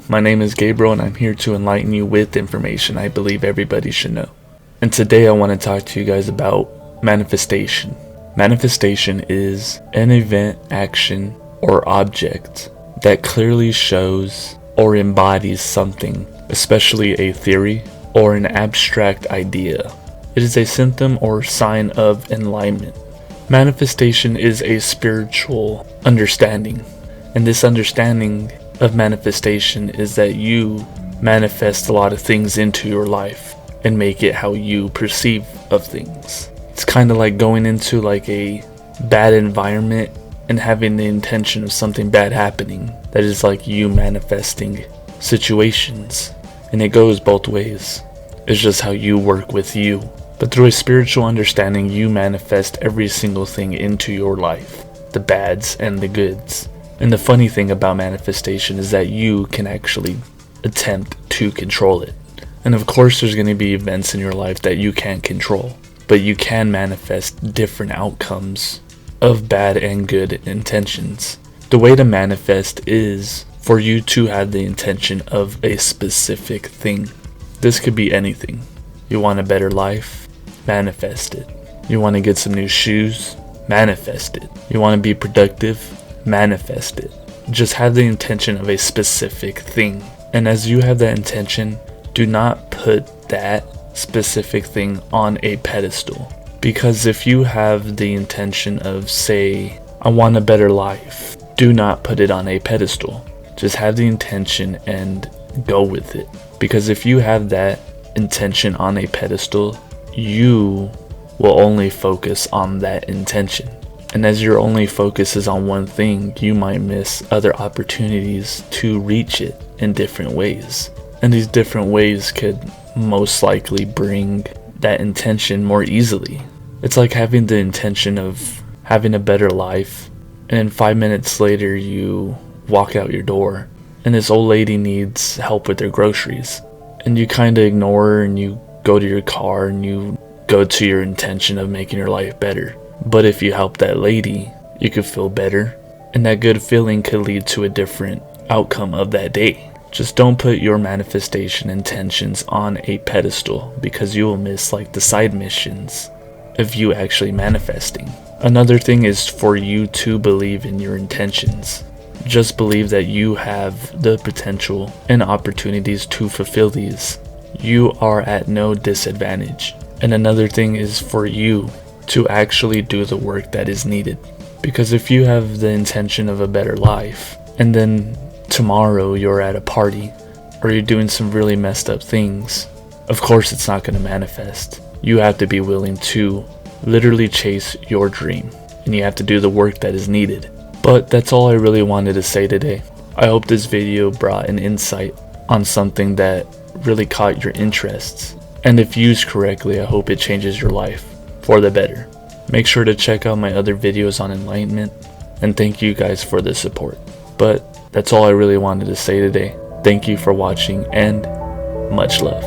my name is Gabriel and I'm here to enlighten you with information I believe everybody should know. And today I want to talk to you guys about manifestation. Manifestation is an event, action, or object that clearly shows or embodies something, especially a theory or an abstract idea. It is a symptom or sign of enlightenment. Manifestation is a spiritual understanding, and this understanding of manifestation is that you manifest a lot of things into your life and make it how you perceive of things. It's kind of like going into like a bad environment and having the intention of something bad happening. That is like you manifesting situations, and it goes both ways. It's just how you work with you. But through a spiritual understanding, you manifest every single thing into your life, the bads and the goods. And the funny thing about manifestation is that you can actually attempt to control it. And of course there's going to be events in your life that you can't control, but you can manifest different outcomes of bad and good intentions. The way to manifest is for you to have the intention of a specific thing. This could be anything. You want a better life? Manifest it. You want to get some new shoes? Manifest it. You want to be productive? Manifest it. Just have the intention of a specific thing. And as you have that intention, do not put that specific thing on a pedestal. Because if you have the intention of, say, I want a better life, do not put it on a pedestal. Just have the intention and go with it. Because if you have that intention on a pedestal, you will only focus on that intention. And as your only focus is on one thing, you might miss other opportunities to reach it in different ways. And these different ways could most likely bring that intention more easily. It's like having the intention of having a better life, and then 5 minutes later you walk out your door and this old lady needs help with their groceries. And you kind of ignore her and you go to your car and you go to your intention of making your life better. But if you help that lady, you could feel better, and that good feeling could lead to a different outcome of that day. Just don't put your manifestation intentions on a pedestal, because you will miss like the side missions of you actually manifesting. Another thing is for you to believe in your intentions. Just believe that you have the potential and opportunities to fulfill these. You are at no disadvantage. And another thing is for you to actually do the work that is needed. Because if you have the intention of a better life, and then tomorrow you're at a party, or you're doing some really messed up things, of course it's not going to manifest. You have to be willing to literally chase your dream, and you have to do the work that is needed. But that's all I really wanted to say today. I hope this video brought an insight on something that really caught your interests. And if used correctly, I hope it changes your life for the better. Make sure to check out my other videos on enlightenment, and thank you guys for the support. But that's all I really wanted to say today. Thank you for watching, and much love.